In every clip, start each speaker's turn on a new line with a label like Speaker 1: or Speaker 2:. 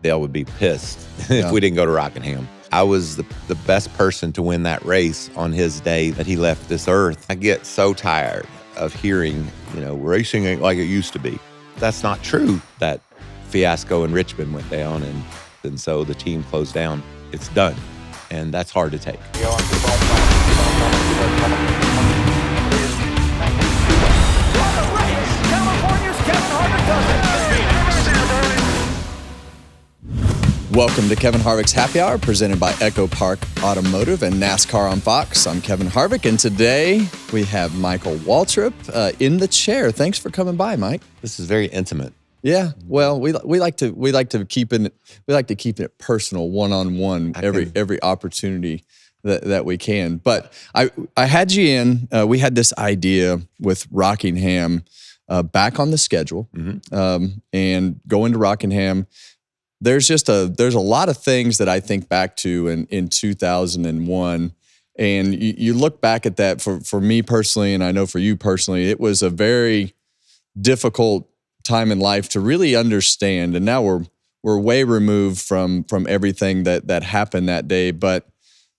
Speaker 1: Dale would be pissed if we didn't go to Rockingham. I was the best person to win that race on his day that he left this earth. I get so tired of hearing, racing ain't like it used to be. That's not true. That fiasco in Richmond went down, and so the team closed down. It's done, and that's hard to take.
Speaker 2: Welcome to Kevin Harvick's Happy Hour, presented by Echo Park Automotive and NASCAR on Fox. I'm Kevin Harvick, and today we have Michael Waltrip in the chair. Thanks for coming by, Mike.
Speaker 1: This is very intimate.
Speaker 2: Yeah, well, we like to keep it personal, one-on-one, every opportunity that we can. But I had you in. We had this idea with Rockingham back on the schedule, and going to Rockingham. There's a lot of things that I think back to in 2001, and you look back at that for me personally, and I know for you personally, it was a very difficult time in life to really understand. And now we're way removed from everything that happened that day. But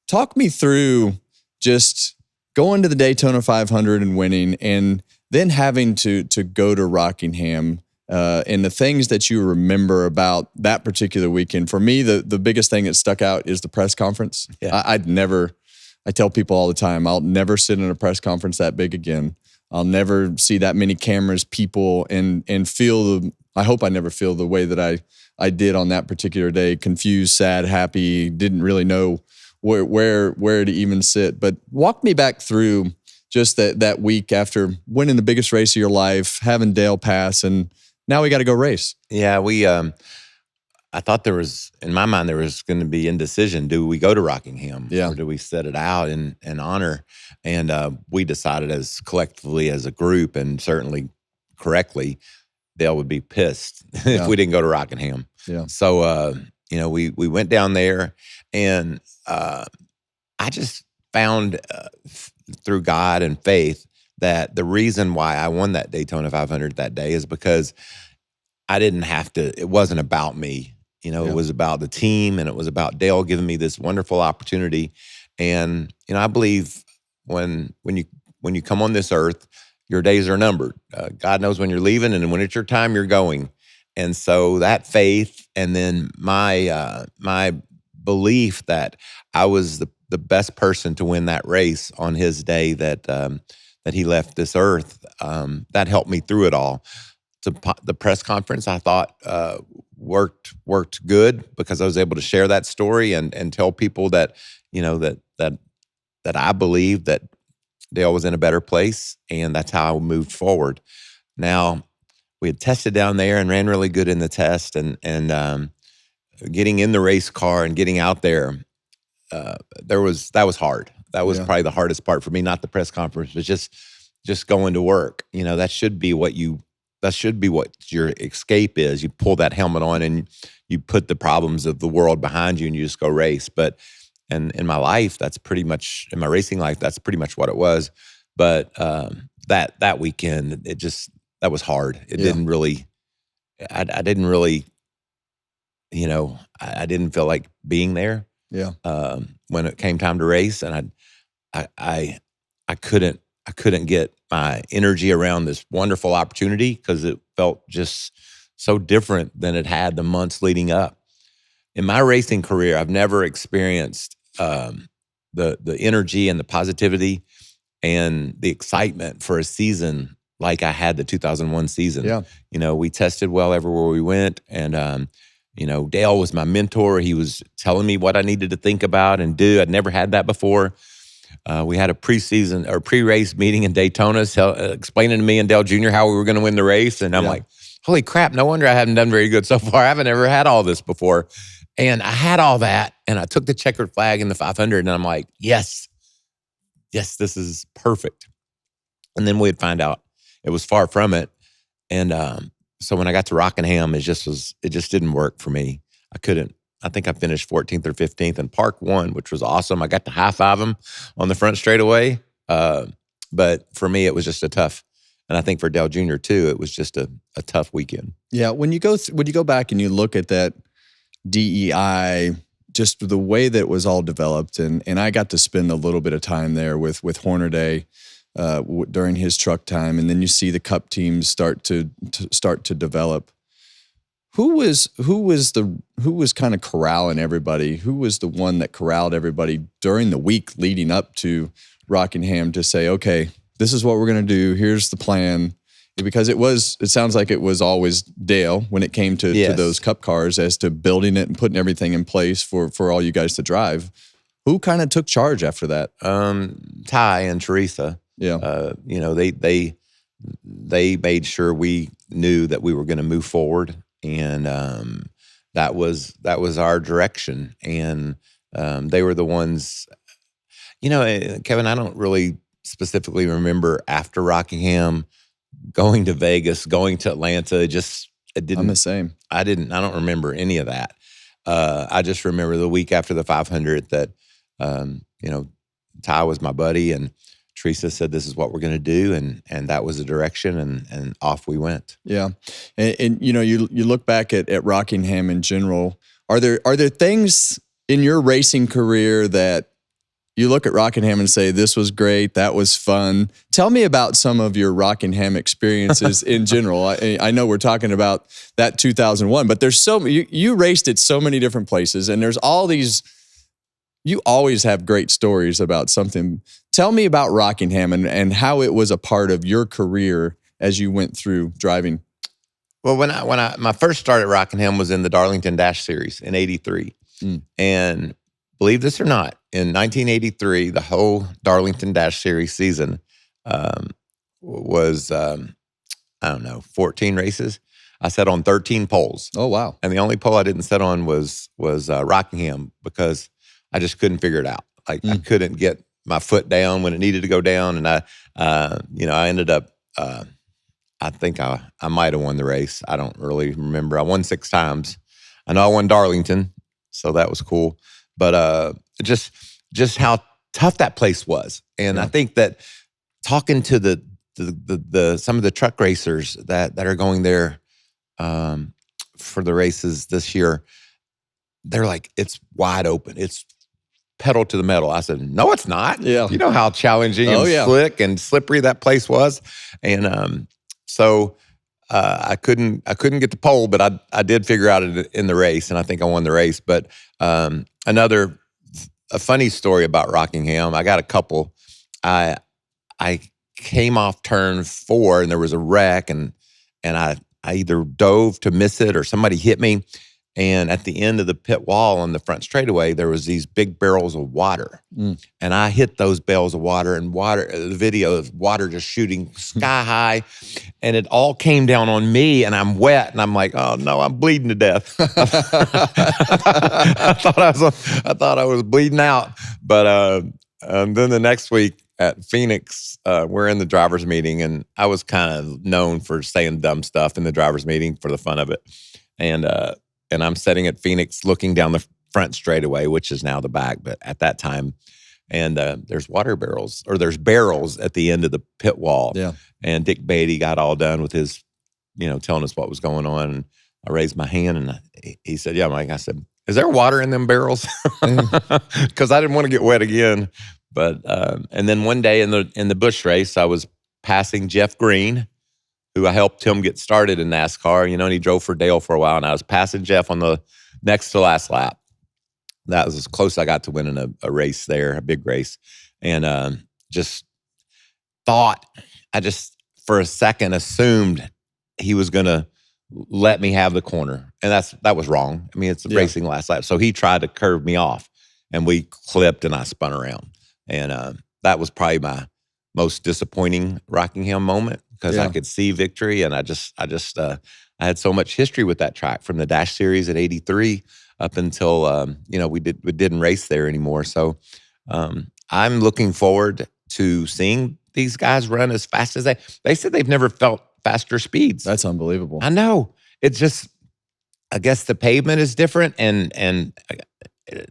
Speaker 2: talk me through just going to the Daytona 500 and winning, and then having to go to Rockingham. And the things that you remember about that particular weekend. For me, the biggest thing that stuck out is the press conference. Yeah. I tell people all the time, I'll never sit in a press conference that big again. I'll never see that many cameras, people, and feel I hope I never feel the way that I did on that particular day. Confused, sad, happy, didn't really know where to even sit. But walk me back through just that week after winning the biggest race of your life, having Dale pass, and now we got to go race.
Speaker 1: Yeah, I thought in my mind, there was going to be indecision. Do we go to Rockingham?
Speaker 2: Yeah.
Speaker 1: Or do we set it out in honor? And we decided collectively as a group, and certainly correctly, Dale would be pissed if we didn't go to Rockingham.
Speaker 2: Yeah.
Speaker 1: So, we went down there, and I just found through God and faith that the reason why I won that Daytona 500 that day is because I didn't have to, it wasn't about me. It was about the team, and it was about Dale giving me this wonderful opportunity. And, I believe when you come on this earth, your days are numbered. God knows when you're leaving, and when it's your time, you're going. And so that faith, and then my belief that I was the best person to win that race on his day that he left this earth, that helped me through it all. The press conference, I thought, worked good because I was able to share that story and tell people that, that I believe that Dale was in a better place, and that's how I moved forward. Now, we had tested down there and ran really good in the test, and getting in the race car and getting out there, that was hard. That was probably the hardest part for me, not the press conference, but just going to work. That should be what your escape is. You pull that helmet on and you put the problems of the world behind you, and you just go race. But in my life, in my racing life, that's pretty much what it was. But that weekend, that was hard. It didn't really, I didn't really, I didn't feel like being there.
Speaker 2: Yeah.
Speaker 1: When it came time to race, and I couldn't get my energy around this wonderful opportunity because it felt just so different than it had the months leading up. In my racing career, I've never experienced the energy and the positivity and the excitement for a season like I had the 2001 season.
Speaker 2: Yeah.
Speaker 1: We tested well everywhere we went, and Dale was my mentor. He was telling me what I needed to think about and do. I'd never had that before. We had a pre-race meeting in Daytona, explaining to me and Dale Jr. how we were going to win the race. And I'm like, holy crap, no wonder I haven't done very good so far. I haven't ever had all this before. And I had all that, and I took the checkered flag in the 500, and I'm like, yes, this is perfect. And then we'd find out it was far from it. And so when I got to Rockingham, it just didn't work for me. I couldn't. I think I finished 14th or 15th, and Park won, which was awesome. I got to high-five him on the front straightaway. But for me, it was just a tough, and I think for Dale Jr. too, it was just a tough weekend.
Speaker 2: Yeah, when you go back and you look at that DEI, just the way that it was all developed. And I got to spend a little bit of time there with Hornaday during his truck time. And then you see the Cup teams start to develop. Who was kind of corralling everybody? Who was the one that corralled everybody during the week leading up to Rockingham to say, okay, this is what we're going to do. Here's the plan. Because it sounds like it was always Dale when it came to those Cup cars as to building it and putting everything in place for all you guys to drive. Who kind of took charge after that?
Speaker 1: Ty and Teresa.
Speaker 2: Yeah.
Speaker 1: They made sure we knew that we were going to move forward, and that was our direction. And they were the ones. Kevin, I don't really specifically remember after Rockingham going to Vegas, going to Atlanta.
Speaker 2: I'm the same.
Speaker 1: I don't remember any of that. I just remember the week after the 500 that, Ty was my buddy and Teresa said, this is what we're going to do. And that was the direction, and off we went.
Speaker 2: Yeah. And you look back at Rockingham in general, are there things in your racing career that you look at Rockingham and say, this was great, that was fun? Tell me about some of your Rockingham experiences in general. I know we're talking about that 2001, but there's you raced at so many different places, and there's all these, you always have great stories about something. Tell me about Rockingham and how it was a part of your career as you went through driving.
Speaker 1: Well, my first start at Rockingham was in the Darlington Dash Series in '83. And believe this or not, in 1983, the whole Darlington Dash Series season was, 14 races. I sat on 13 poles.
Speaker 2: Oh, wow.
Speaker 1: And the only pole I didn't sit on was Rockingham, because I just couldn't figure it out. I couldn't get my foot down when it needed to go down. And I ended up, I think I might have won the race. I don't really remember. I won 6 times. I know I won Darlington, so that was cool. But just how tough that place was. And I think that talking to the some of the truck racers that are going there for the races this year, they're like, it's wide open. It's pedal to the metal. I said, no, it's not.
Speaker 2: Yeah.
Speaker 1: You know how challenging and slick and slippery that place was. And so I couldn't get the pole, but I did figure out it in the race, and I think I won the race. But a funny story about Rockingham, I got a couple. I came off turn 4 and there was a wreck, and I either dove to miss it or somebody hit me. And at the end of the pit wall on the front straightaway, there was these big barrels of water. And I hit those barrels of water, and the video of water just shooting sky high. And it all came down on me, and I'm wet. And I'm like, oh no, I'm bleeding to death. I thought I was bleeding out. But then the next week at Phoenix, we're in the driver's meeting, and I was kind of known for saying dumb stuff in the driver's meeting for the fun of it. And I'm sitting at Phoenix looking down the front straightaway, which is now the back, but at that time, and there's barrels at the end of the pit wall.
Speaker 2: Yeah.
Speaker 1: And Dick Beatty got all done with his, telling us what was going on. And I raised my hand, and he said, yeah, Mike. I said, is there water in them barrels? Because I didn't want to get wet again. But and then one day in the Busch race, I was passing Jeff Green, who I helped him get started in NASCAR, and he drove for Dale for a while, and I was passing Jeff on the next to last lap. That was as close as I got to winning a race there, a big race. And I just for a second assumed he was going to let me have the corner. And that was wrong. I mean, it's racing last lap. So he tried to curve me off, and we clipped, and I spun around. And that was probably my most disappointing Rockingham moment, because I could see victory, and I had so much history with that track from the Dash Series at '83 up until we didn't race there anymore. So I'm looking forward to seeing these guys run as fast as they said they've never felt faster speeds.
Speaker 2: That's unbelievable.
Speaker 1: I know. It's just, I guess the pavement is different, and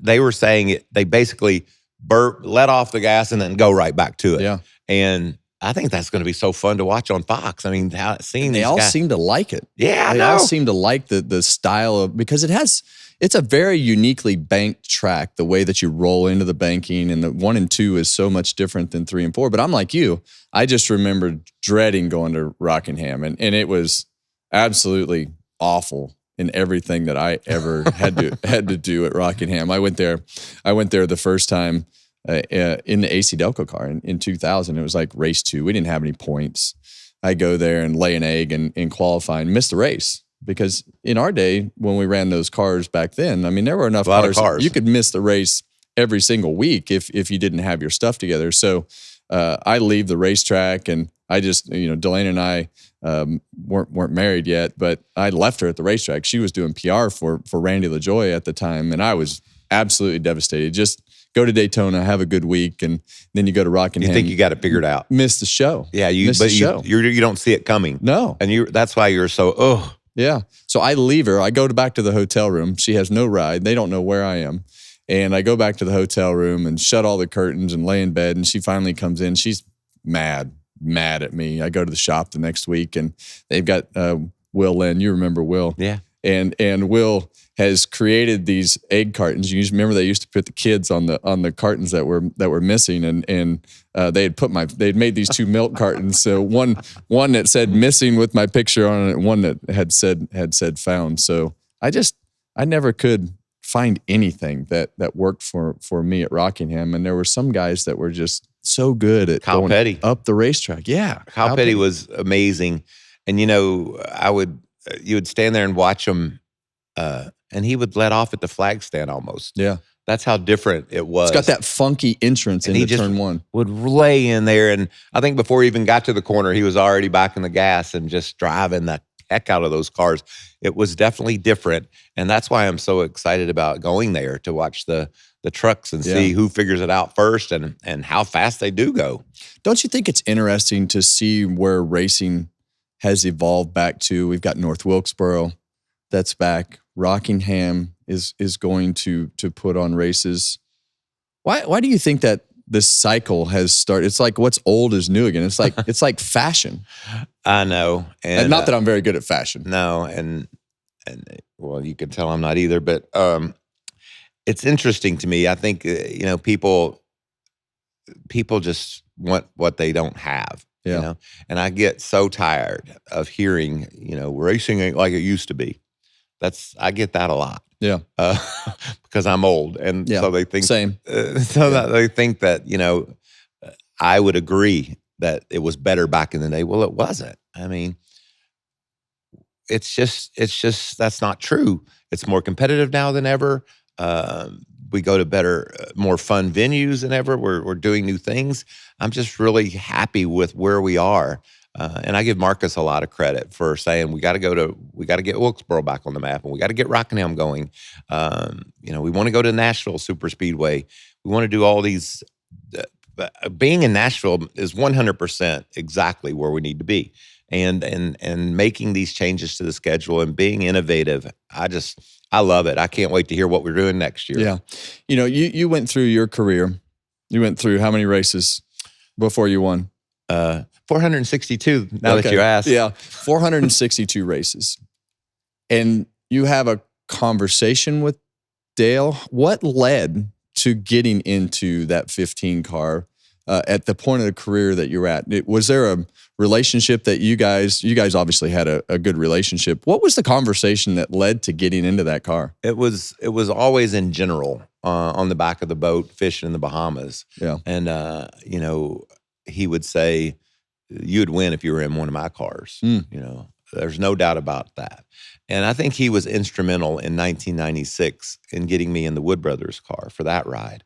Speaker 1: they were saying they basically let off the gas and then go right back to it.
Speaker 2: Yeah.
Speaker 1: And I think that's going to be so fun to watch on Fox. I mean, seeing
Speaker 2: they
Speaker 1: these
Speaker 2: all
Speaker 1: guys.
Speaker 2: seem to like it.
Speaker 1: Yeah,
Speaker 2: they all seem to like the style of, because it's a very uniquely banked track. The way that you roll into the banking, and the 1 and 2 is so much different than 3 and 4. But I'm like you, I just remember dreading going to Rockingham, and it was absolutely awful in everything that I ever had to do at Rockingham. I went there the first time in the AC Delco car in 2000. It was like race 2. We didn't have any points. I go there and lay an egg and qualify and miss the race, because in our day, when we ran those cars back then, I mean, there were enough cars. You could miss the race every single week if you didn't have your stuff together. So I leave the racetrack, and I just, Delaney and I weren't married yet, but I left her at the racetrack. She was doing PR for Randy LaJoie at the time, and I was absolutely devastated. Just go to Daytona, have a good week, and then you go to Rockingham.
Speaker 1: You think you got it figured out?
Speaker 2: Miss the show.
Speaker 1: Yeah, you don't see it coming.
Speaker 2: No,
Speaker 1: and that's why you're so
Speaker 2: Yeah. So I leave her. I go back to the hotel room. She has no ride. They don't know where I am. And I go back to the hotel room and shut all the curtains and lay in bed. And she finally comes in. She's mad at me. I go to the shop the next week, and they've got Will Lynn. You remember Will?
Speaker 1: Yeah.
Speaker 2: And Will has created these egg cartons. You remember they used to put the kids on the cartons that were missing, and they'd made these 2 milk cartons. So one that said missing with my picture on it, one that had said found. So I never could find anything that worked for me at Rockingham, and there were some guys that were just so good at
Speaker 1: Kyle
Speaker 2: going
Speaker 1: Petty
Speaker 2: up the racetrack. Yeah,
Speaker 1: Kyle Petty was amazing, and you would stand there and watch him, and he would let off at the flag stand almost.
Speaker 2: Yeah.
Speaker 1: That's how different it was.
Speaker 2: It's got that funky entrance into turn 1.
Speaker 1: Would lay in there, and I think before he even got to the corner, he was already back in the gas and just driving the heck out of those cars. It was definitely different, and that's why I'm so excited about going there to watch the trucks and see who figures it out first and how fast they do go.
Speaker 2: Don't you think it's interesting to see where racing has evolved back to? We've got North Wilkesboro that's back. Rockingham is going to put on races. Why do you think that this cycle has started? It's like what's old is new again. It's like fashion.
Speaker 1: I know,
Speaker 2: and not that I'm very good at fashion.
Speaker 1: No, and well, you can tell I'm not either. But it's interesting to me. I think people just want what they don't have.
Speaker 2: Yeah.
Speaker 1: And I get so tired of hearing racing ain't like it used to be. I get that a lot.
Speaker 2: Yeah.
Speaker 1: Because I'm old, and so they think
Speaker 2: same.
Speaker 1: That they think that I would agree that it was better back in the day. Well, it wasn't. I mean, it's just that's not true. It's more competitive now than ever. We go to better, more fun venues than ever. We're doing new things. I'm just really happy with where we are. And I give Marcus a lot of credit for saying we got to get Wilkesboro back on the map, and we got to get Rockingham going. We want to go to Nashville Super Speedway. We want to do all these. Being in Nashville is 100% exactly where we need to be, and making these changes to the schedule and being innovative. I love it. I can't wait to hear what we're doing next year.
Speaker 2: Yeah, you went through your career. You went through how many races before you won?
Speaker 1: 462, now that you asked.
Speaker 2: Yeah, 462 races. And you have a conversation with Dale. What led to getting into that 15 car at the point of the career that you're at? Was there a relationship that you guys obviously had a good relationship. What was the conversation that led to getting into that car?
Speaker 1: It was always in general on the back of the boat, fishing in the Bahamas.
Speaker 2: Yeah.
Speaker 1: And, he would say, you'd win if you were in one of my cars. There's no doubt about that. And I think he was instrumental in 1996 in getting me in the Wood Brothers car for that ride.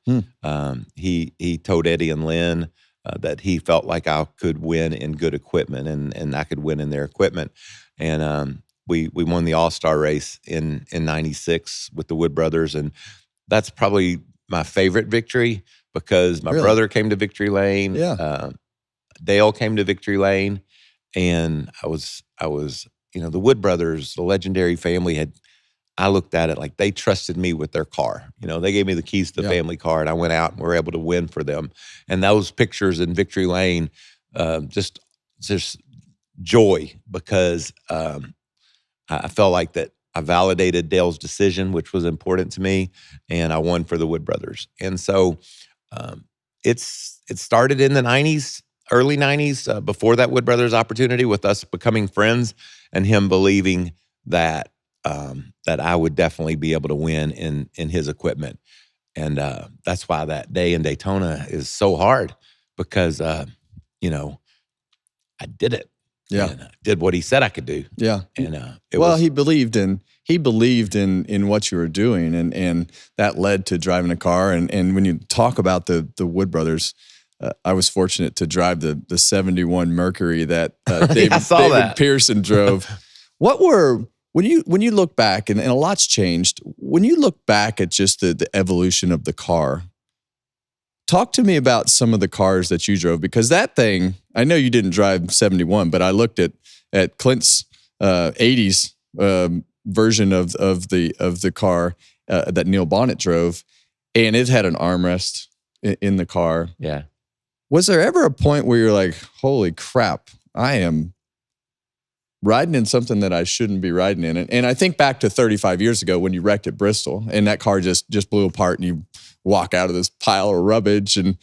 Speaker 1: He told Eddie and Lynn that he felt like I could win in good equipment and I could win in their equipment. And we won the All-Star race in 96 with the Wood Brothers. And that's probably my favorite victory because my brother came to Victory Lane.
Speaker 2: Yeah.
Speaker 1: Dale came to Victory Lane, and I was, the Wood Brothers, the legendary family I looked at it like they trusted me with their car. They gave me the keys to the family car, and I went out and were able to win for them. And those pictures in Victory Lane, just joy because I felt like that I validated Dale's decision, which was important to me, and I won for the Wood brothers. And so it started in the 90s, early 90s, before that Wood brothers opportunity with us becoming friends and him believing that that I would definitely be able to win in his equipment. And that's why that day in Daytona is so hard because, you know, I did it.
Speaker 2: Yeah.
Speaker 1: And I did what he said I could do.
Speaker 2: Yeah.
Speaker 1: And
Speaker 2: he believed in what you were doing, and that led to driving a car. And when you talk about the Wood brothers, I was fortunate to drive the 71 Mercury that David Pearson drove. When you look back, and a lot's changed, when you look back at just the evolution of the car, talk to me about some of the cars that you drove, because that thing, I know you didn't drive 71, but I looked at Clint's 80s version of the car that Neil Bonnet drove, and it had an armrest in the car.
Speaker 1: Yeah.
Speaker 2: Was there ever a point where you're like, holy crap, I am riding in something that I shouldn't be riding in? And I think back to 35 years ago when you wrecked at Bristol and that car just blew apart and you walk out of this pile of rubbish and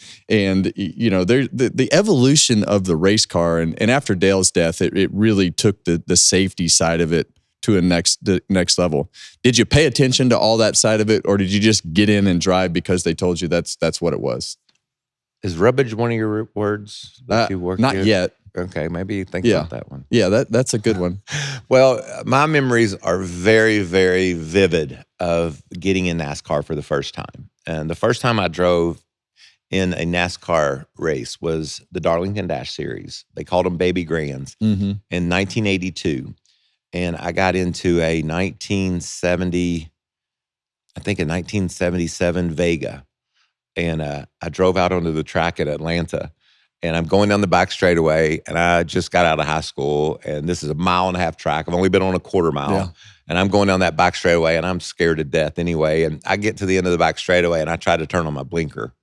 Speaker 2: you know, the evolution of the race car and after Dale's death, it really took the safety side of it to the next level. Did you pay attention to all that side of it, or did you just get in and drive because they told you that's what it was?
Speaker 1: Is rubbish one of your words that you work
Speaker 2: Not
Speaker 1: with?
Speaker 2: yet.
Speaker 1: Okay, maybe think about that one.
Speaker 2: Yeah, that's a good one.
Speaker 1: Well, my memories are very, very vivid of getting in NASCAR for the first time. And the first time I drove in a NASCAR race was the Darlington Dash Series. They called them Baby Grands in 1982. And I got into a 1977 Vega. And I drove out onto the track at Atlanta, and I'm going down the back straightaway, and I just got out of high school, and this is a 1.5 mile track. I've only been on a 1/4 mile, and I'm going down that back straightaway, and I'm scared to death anyway. And I get to the end of the back straightaway, and I try to turn on my blinker.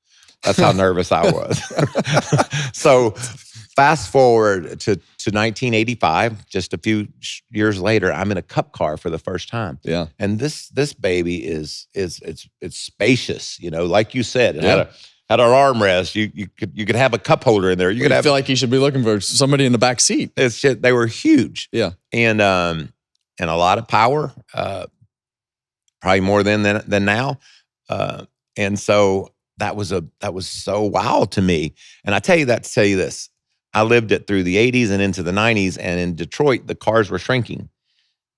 Speaker 1: That's how nervous I was. So fast forward to 1985, just a few years later, I'm in a Cup car for the first time.
Speaker 2: Yeah.
Speaker 1: And this baby it's spacious, you know, like you said. It had an armrest. You could have a cup holder in there. You could
Speaker 2: feel like you should be looking for somebody in the back seat.
Speaker 1: It's just, they were huge.
Speaker 2: Yeah.
Speaker 1: And a lot of power, probably more than now. And so that was so wild to me. And I tell you that to tell you this. I lived it through the 80s and into the 90s, and in Detroit, the cars were shrinking.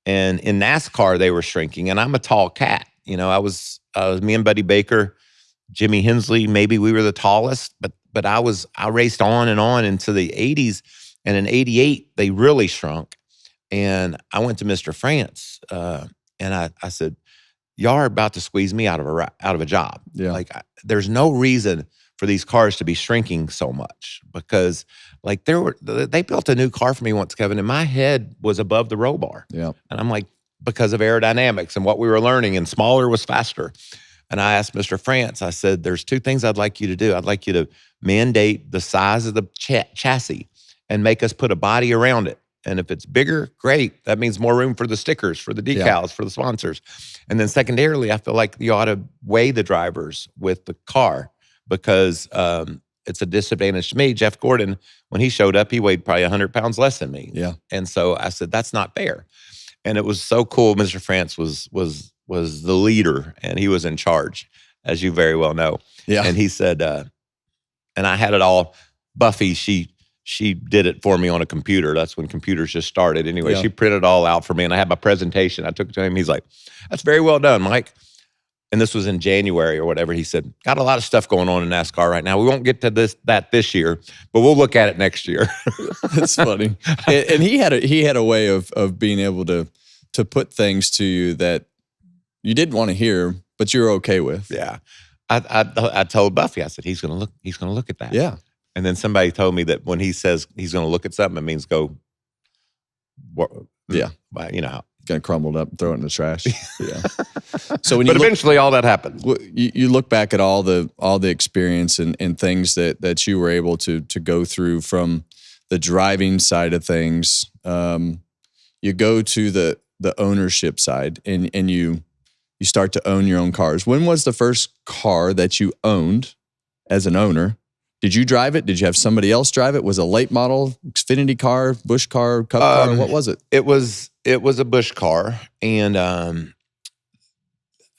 Speaker 1: And in NASCAR, they were shrinking, and I'm a tall cat. You know, I was me and Buddy Baker, Jimmy Hensley, maybe we were the tallest, but I raced on and on into the 80s, and in 88, they really shrunk. And I went to Mr. France, and I said, y'all are about to squeeze me out of a job.
Speaker 2: Yeah.
Speaker 1: Like, there's no reason for these cars to be shrinking so much, because like they built a new car for me once, Kevin, and my head was above the roll bar.
Speaker 2: Yeah.
Speaker 1: And I'm like, because of aerodynamics and what we were learning, and smaller was faster. And I asked Mr. France, I said, there's two things I'd like you to do. I'd like you to mandate the size of the chassis and make us put a body around it. And if it's bigger, great. That means more room for the stickers, for the decals, for the sponsors. And then secondarily, I feel like you ought to weigh the drivers with the car, because it's a disadvantage to me. Jeff Gordon, when he showed up, he weighed probably 100 pounds less than me.
Speaker 2: Yeah.
Speaker 1: And so I said, that's not fair. And it was so cool. Mr. France was the leader, and he was in charge, as you very well know.
Speaker 2: Yeah.
Speaker 1: And he said, and I had it all. Buffy, she did it for me on a computer. That's when computers just started. Anyway, She printed it all out for me, and I had my presentation. I took it to him. He's like, that's very well done, Mike. And this was in January or whatever. He said, got a lot of stuff going on in NASCAR right now. We won't get to this year, but we'll look at it next year.
Speaker 2: That's funny. And he had a way of being able to put things to you that you didn't want to hear, but you're okay with.
Speaker 1: Yeah. I told Buffy, I said, he's gonna look at that.
Speaker 2: Yeah.
Speaker 1: And then somebody told me that when he says he's gonna look at something, it means go.
Speaker 2: Yeah.
Speaker 1: You know how.
Speaker 2: Gonna crumble it up and throw it in the trash. Yeah. So when
Speaker 1: eventually all that happens.
Speaker 2: You look back at all the experience and things that you were able to go through from the driving side of things. You go to the ownership side, and you start to own your own cars. When was the first car that you owned as an owner? Did you drive it? Did you have somebody else drive it? Was it a late model, Xfinity car, Busch car, Cup car? What was it?
Speaker 1: It was a Busch car, and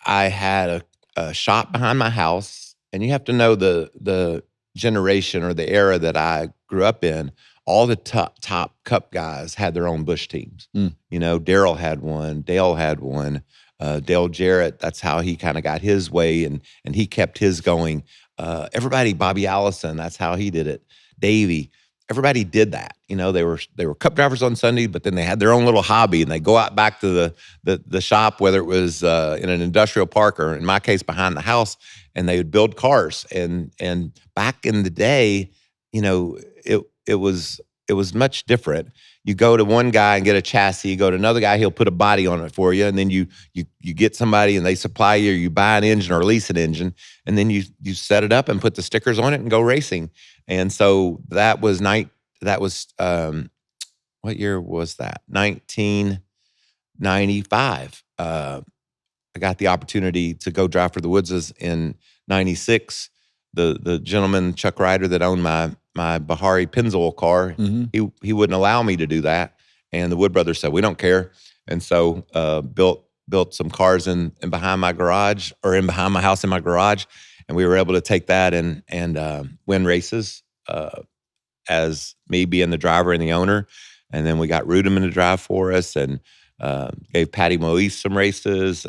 Speaker 1: I had a shop behind my house. And you have to know the generation or the era that I grew up in. All the top Cup guys had their own Busch teams. You know, Darrell had one, Dale had one, Dale Jarrett. That's how he kind of got his way, and he kept his going. Everybody, Bobby Allison, that's how he did it. Davey, everybody did that. You know, they were Cup drivers on Sunday, but then they had their own little hobby, and they go out back to the shop, whether it was in an industrial park or in my case behind the house, and they would build cars. And back in the day, you know, it was much different. You go to one guy and get a chassis, you go to another guy, he'll put a body on it for you, and then you get somebody and they supply you, or you buy an engine or lease an engine, and then you set it up and put the stickers on it and go racing. And so that was what year was that? 1995. I got the opportunity to go drive for the Woodses in 96. The gentleman, Chuck Ryder, that owned my Bahari Pennzoil car, he wouldn't allow me to do that. And the Wood brothers said, we don't care. And so built some cars in behind my garage, or in behind my house in my garage. And we were able to take that and win races as me being the driver and the owner. And then we got Rudeman to drive for us, and gave Patty Moise some races.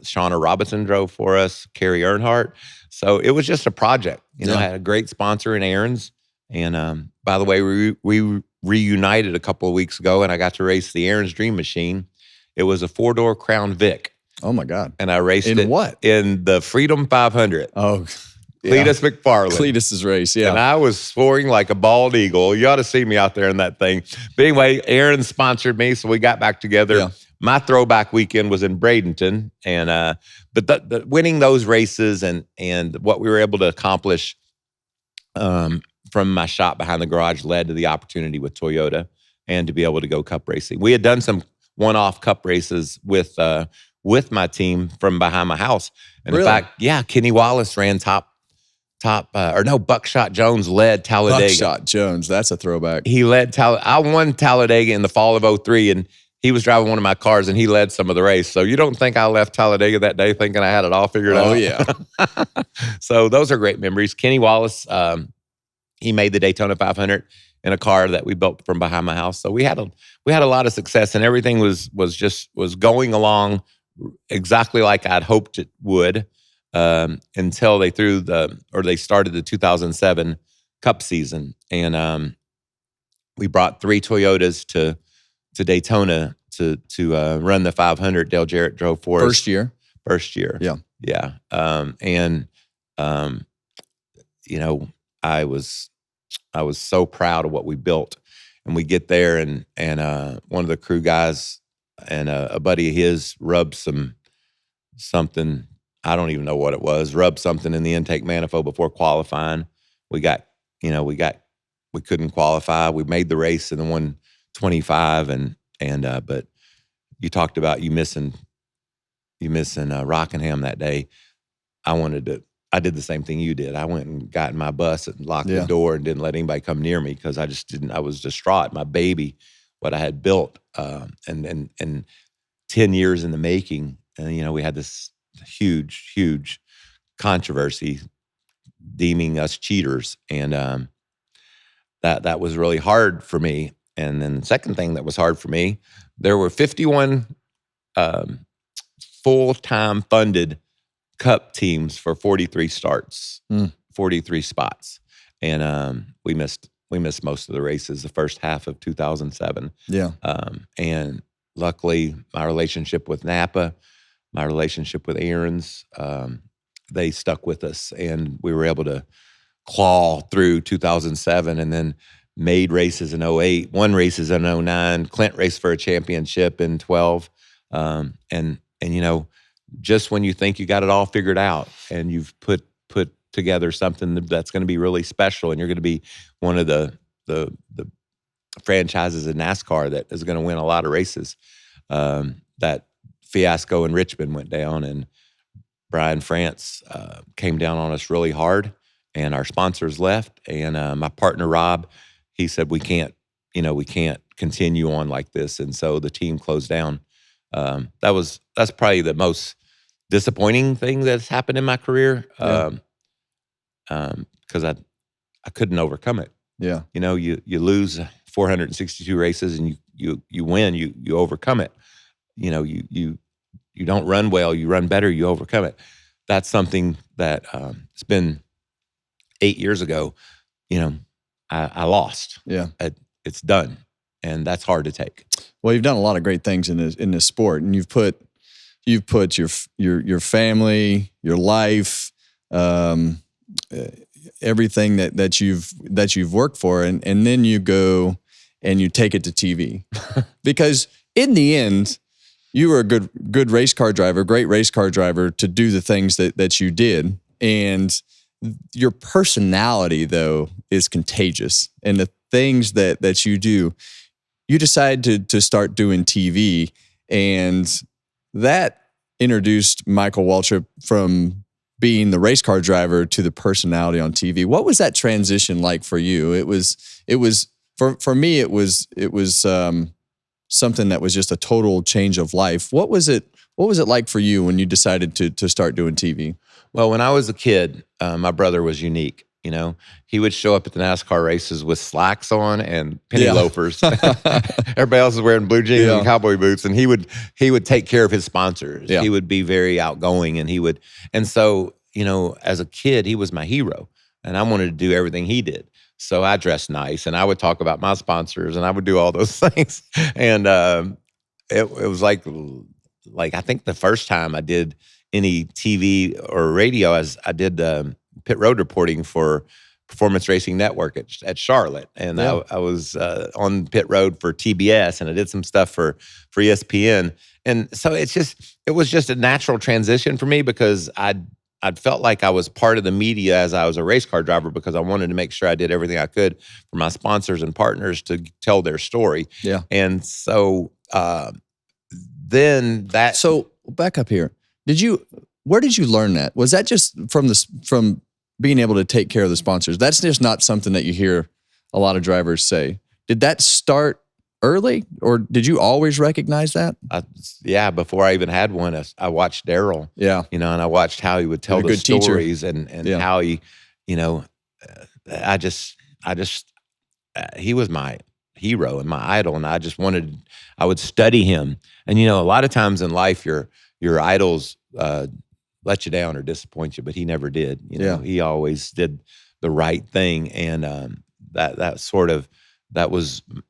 Speaker 1: Shauna Robinson drove for us, Dale Earnhardt. So it was just a project. You know, I had a great sponsor in Aaron's. And by the way, we reunited a couple of weeks ago, and I got to race the Aaron's Dream Machine. It was a 4-door Crown Vic.
Speaker 2: Oh my God!
Speaker 1: And I raced it
Speaker 2: what?
Speaker 1: In the Freedom 500.
Speaker 2: Oh,
Speaker 1: Cletus McFarland.
Speaker 2: Cletus's race, yeah.
Speaker 1: And I was soaring like a bald eagle. You ought to see me out there in that thing. But anyway, Aaron sponsored me, so we got back together. Yeah. My throwback weekend was in Bradenton, and but the winning those races and what we were able to accomplish from my shop behind the garage led to the opportunity with Toyota and to be able to go Cup racing. We had done some one-off Cup races with my team from behind my house. And
Speaker 2: really?
Speaker 1: In fact, yeah, Kenny Wallace ran Buckshot Jones led Talladega.
Speaker 2: Buckshot Jones, that's a throwback.
Speaker 1: He led I won Talladega in the fall of 03, and he was driving one of my cars, and he led some of the race. So you don't think I left Talladega that day thinking I had it all figured out?
Speaker 2: Oh, yeah.
Speaker 1: So those are great memories. Kenny Wallace, he made the Daytona 500 in a car that we built from behind my house. So we had a lot of success, and everything was going along exactly like I'd hoped it would. Until they started the 2007 Cup season, and we brought 3 Toyotas to Daytona to run the 500. Dale Jarrett drove for us. First year, yeah. You know, I was so proud of what we built, and we get there, and one of the crew guys and a buddy of his rubbed something. I don't even know what it was. Rubbed something in the intake manifold before qualifying. We couldn't qualify. We made the race in the 125, but you talked about you missing Rockingham that day. I did the same thing you did. I went and got in my bus and locked the door and didn't let anybody come near me because I was distraught. My baby, what I had built, and 10 years in the making. And, you know, we had this huge controversy deeming us cheaters. And that was really hard for me. And then the second thing that was hard for me, there were 51 full-time funded Cup teams for 43 starts, 43 spots. And we missed most of the races the first half of 2007.
Speaker 2: Yeah.
Speaker 1: And luckily, my relationship with Napa, my relationship with Aaron's, they stuck with us, and we were able to claw through 2007 and then made races in 08, won races in 09. Clint raced for a championship in 12. And you know, just when you think you got it all figured out and you've put together something that's going to be really special, and you're going to be one of the franchises in NASCAR that is going to win a lot of races. That fiasco in Richmond went down, and Brian France came down on us really hard, and our sponsors left. And my partner Rob, he said we can't continue on like this, and so the team closed down. That's probably the most disappointing thing that's happened in my career, because I couldn't overcome it.
Speaker 2: Yeah,
Speaker 1: you lose 462 races, and you win, you overcome it. You don't run well, you run better, you overcome it. That's something that it's been 8 years ago. I lost.
Speaker 2: Yeah,
Speaker 1: it's done, and that's hard to take.
Speaker 2: Well, you've done a lot of great things in this sport, and you've put your family, your life, everything that you've worked for, and then you go and you take it to TV, because in the end, you were a good race car driver, great race car driver, to do the things that you did, and your personality though is contagious, and the things that you do. You decide to start doing TV, and that introduced Michael Waltrip from being the race car driver to the personality on TV. What was that transition like for you? It was for me. It was something that was just a total change of life. What was it like for you when you decided to start doing TV?
Speaker 1: Well, when I was a kid, my brother was unique. He would show up at the NASCAR races with slacks on and penny loafers. Everybody else is wearing blue jeans and cowboy boots, and he would take care of his sponsors. He would be very outgoing, and so as a kid, he was my hero, and I wanted to do everything he did. So I dressed nice, and I would talk about my sponsors, and I would do all those things. And it was like I think the first time I did any TV or radio, as I did pit road reporting for Performance Racing Network at Charlotte, and I was on pit road for TBS, and I did some stuff for ESPN, and so it was just a natural transition for me, because I'd felt like I was part of the media as I was a race car driver, because I wanted to make sure I did everything I could for my sponsors and partners to tell their story.
Speaker 2: Yeah,
Speaker 1: and so then that.
Speaker 2: So back up here. Where did you learn that? Was that just from being able to take care of the sponsors? That's just not something that you hear a lot of drivers say. Did that start early, or did you always recognize that?
Speaker 1: Before I even had one, I watched Darrell.
Speaker 2: Yeah,
Speaker 1: and I watched how he would tell the stories, and how he, he was my hero and my idol, and I would study him. And a lot of times in life, your idols let you down or disappoint you, but he never did. He always did the right thing, and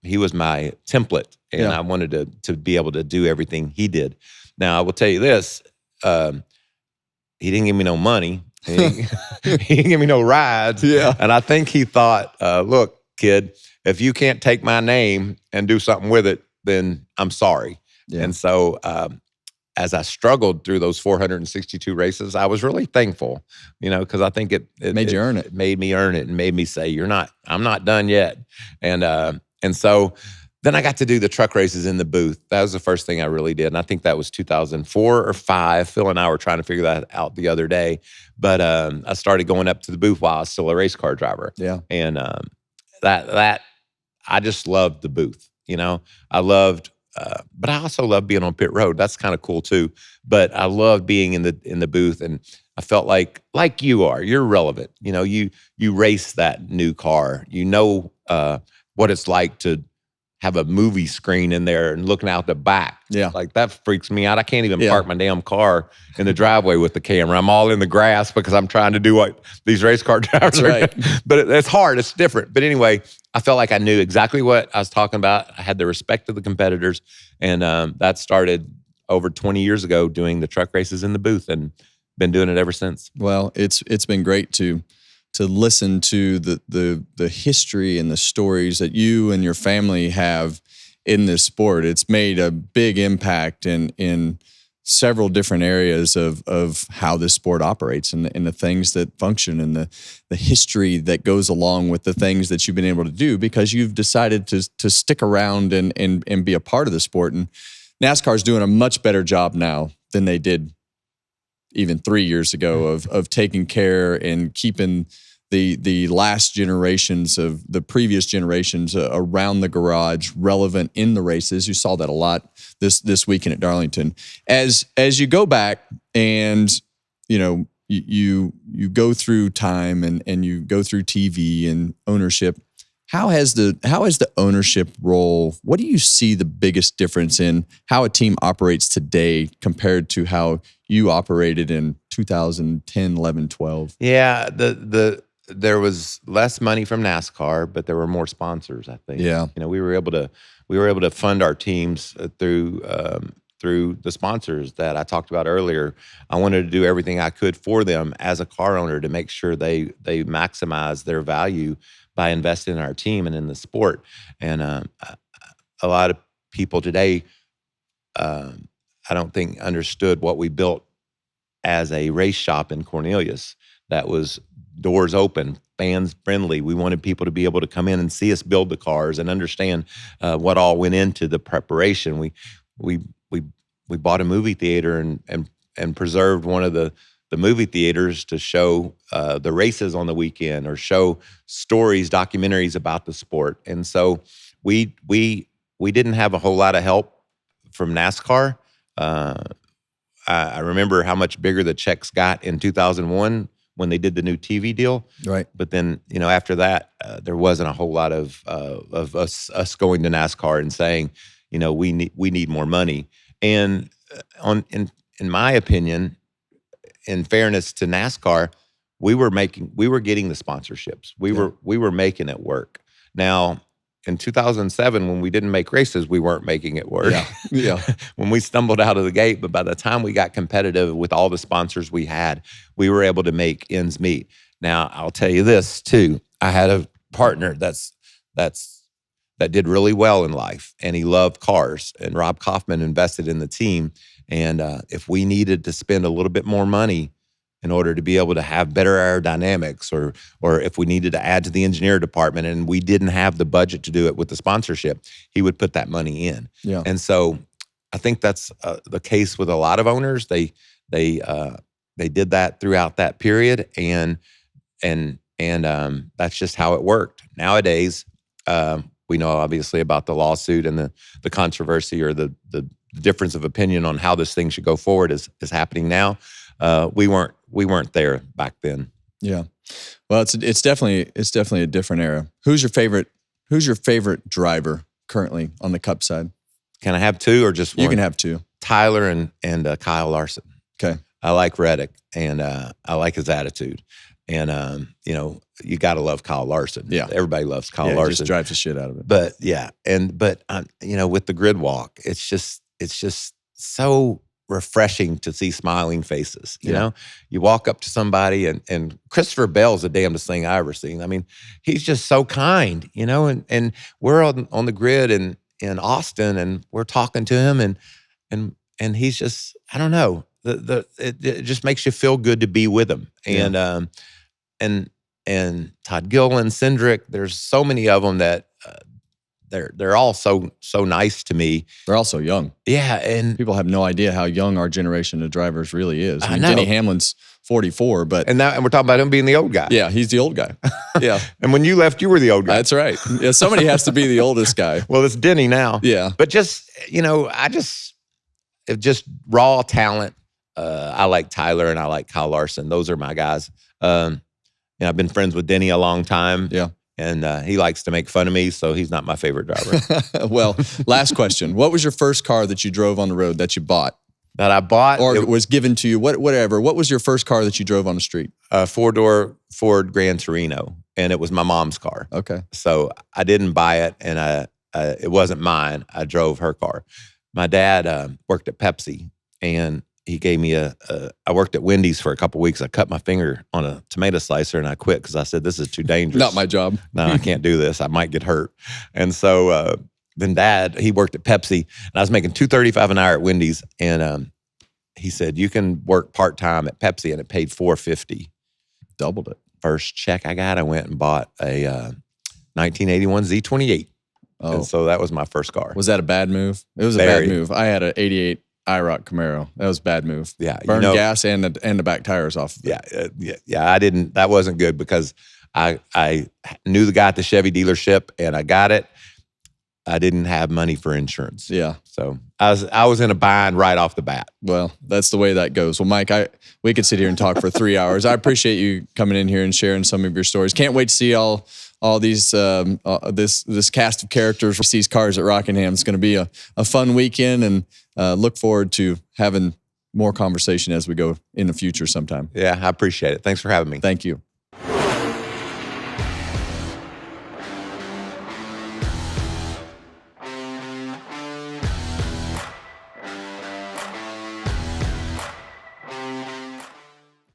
Speaker 1: he was my template, and I wanted to be able to do everything he did. Now, I will tell you this: he didn't give me no money, he didn't give me no rides, and I think he thought, "Look, kid, if you can't take my name and do something with it, then I'm sorry." And so, as I struggled through those 462 races, I was really thankful, because I think it
Speaker 2: made you earn it.
Speaker 1: It made me earn it, and made me say, I'm not done yet. And so then I got to do the truck races in the booth. That was the first thing I really did. And I think that was 2004 or 2005. Phil and I were trying to figure that out the other day. But I started going up to the booth while I was still a race car driver.
Speaker 2: Yeah.
Speaker 1: And that I just loved the booth. I loved. But I also love being on pit road. That's kind of cool too. But I love being in the booth, and I felt like you're relevant. You race that new car. What it's like to have a movie screen in there and looking out the back.
Speaker 2: Yeah.
Speaker 1: Like that freaks me out. I can't even park my damn car in the driveway with the camera. I'm all in the grass because I'm trying to do what these race car drivers are doing. But it's hard. It's different. But anyway, I felt like I knew exactly what I was talking about. I had the respect of the competitors. And that started over 20 years ago doing the truck races in the booth, and been doing it ever since.
Speaker 2: Well, it's been great to listen to the history and the stories that you and your family have in this sport. It's made a big impact in several different areas of how this sport operates and the things that function and the history that goes along with the things that you've been able to do because you've decided to stick around and be a part of the sport. And NASCAR's doing a much better job now than they did even 3 years ago of taking care and keeping the last generations of the previous generations around the garage relevant in the races. You saw that a lot this weekend at Darlington. As you go back and you go through time and you go through TV and ownership, how has the ownership role, what do you see the biggest difference in how a team operates today compared to how you operated in 2010, 11, 12?
Speaker 1: Yeah, there was less money from NASCAR, but there were more sponsors, I think.
Speaker 2: Yeah.
Speaker 1: We were able to fund our teams through the sponsors that I talked about earlier. I wanted to do everything I could for them as a car owner to make sure they maximize their value by investing in our team and in the sport. And a lot of people today, I don't think understood what we built as a race shop in Cornelius that was doors open, fans friendly. We wanted people to be able to come in and see us build the cars and understand what all went into the preparation. We bought a movie theater and preserved one of the movie theaters to show the races on the weekend or show stories, documentaries about the sport. And so we didn't have a whole lot of help from NASCAR. I remember how much bigger the checks got in 2001 when they did the new TV deal.
Speaker 2: Right.
Speaker 1: But then, after that, there wasn't a whole lot of us going to NASCAR and saying, we need more money. And in my opinion, in fairness to NASCAR, we were getting the sponsorships. We were making it work. Now, in 2007, when we didn't make races, we weren't making it work.
Speaker 2: Yeah.
Speaker 1: When we stumbled out of the gate, but by the time we got competitive with all the sponsors we had, we were able to make ends meet. Now, I'll tell you this too. I had a partner that did really well in life, and he loved cars. And Rob Kaufman invested in the team. And if we needed to spend a little bit more money in order to be able to have better aerodynamics, or if we needed to add to the engineer department and we didn't have the budget to do it with the sponsorship, he would put that money in.
Speaker 2: Yeah.
Speaker 1: And so I think that's the case with a lot of owners. They did that throughout that period, and that's just how it worked. Nowadays, we know obviously about the lawsuit and the controversy or the difference of opinion on how this thing should go forward is happening now. We weren't there back then.
Speaker 2: Yeah. Well, it's definitely a different era. Who's your favorite driver currently on the Cup side?
Speaker 1: Can I have two or just one?
Speaker 2: You can have two.
Speaker 1: Tyler and Kyle Larson.
Speaker 2: Okay.
Speaker 1: I like Reddick, and I like his attitude. And you got to love Kyle Larson.
Speaker 2: Yeah.
Speaker 1: Everybody loves Kyle Larson.
Speaker 2: He just drives the shit out of it.
Speaker 1: But yeah, but with the grid walk, it's just so refreshing to see smiling faces. You know, you walk up to somebody and Christopher Bell's the damnedest thing I ever seen. I mean, he's just so kind, and we're on the grid in Austin, and we're talking to him, and he's just, I don't know, it just makes you feel good to be with him. And Todd Gilliland, Cindric, there's so many of them that they're all so nice to me.
Speaker 2: They're also young.
Speaker 1: Yeah, and
Speaker 2: people have no idea how young our generation of drivers really is. I mean,
Speaker 1: know.
Speaker 2: Denny Hamlin's 44, but
Speaker 1: and we're talking about him being the old guy.
Speaker 2: Yeah, he's the old guy. Yeah.
Speaker 1: And when you left, you were the old guy.
Speaker 2: That's right. Yeah, somebody has to be the oldest guy.
Speaker 1: Well, it's Denny now.
Speaker 2: Yeah.
Speaker 1: But just, just raw talent. I like Tyler and I like Kyle Larson. Those are my guys. I've been friends with Denny a long time.
Speaker 2: Yeah.
Speaker 1: And he likes to make fun of me, so he's not my favorite driver.
Speaker 2: Well, last question. What was your first car that you drove on the road that you bought?
Speaker 1: That I bought?
Speaker 2: Or it was given to you, whatever. What was your first car that you drove on the street?
Speaker 1: A four-door Ford Gran Torino, and it was my mom's car.
Speaker 2: Okay.
Speaker 1: So I didn't buy it, and it wasn't mine. I drove her car. My dad worked at Pepsi, and he gave me I worked at Wendy's for a couple of weeks. I cut my finger on a tomato slicer and I quit because I said, this is too dangerous.
Speaker 2: Not my job.
Speaker 1: No, I can't do this. I might get hurt. And so then Dad, he worked at Pepsi, and I was making $2.35 an hour at Wendy's. And he said, you can work part-time at Pepsi, and it paid $450.
Speaker 2: Doubled it.
Speaker 1: First check I got, I went and bought a 1981 Z28.
Speaker 2: Oh.
Speaker 1: And so that was my first car.
Speaker 2: Was that a bad move? It was a bad move. I had an 88 IROC Camaro. That was a bad move.
Speaker 1: Yeah.
Speaker 2: Burned gas and the back tires off of it.
Speaker 1: Yeah. That wasn't good because I knew the guy at the Chevy dealership and I got it. I didn't have money for insurance.
Speaker 2: Yeah.
Speaker 1: So I was in a bind right off the bat.
Speaker 2: Well, that's the way that goes. Well, Mike, we could sit here and talk for 3 hours. I appreciate you coming in here and sharing some of your stories. Can't wait to see all these this cast of characters race these cars at Rockingham. It's going to be a fun weekend, and look forward to having more conversation as we go in the future sometime.
Speaker 1: Yeah, I appreciate it. Thanks for having me.
Speaker 2: Thank you.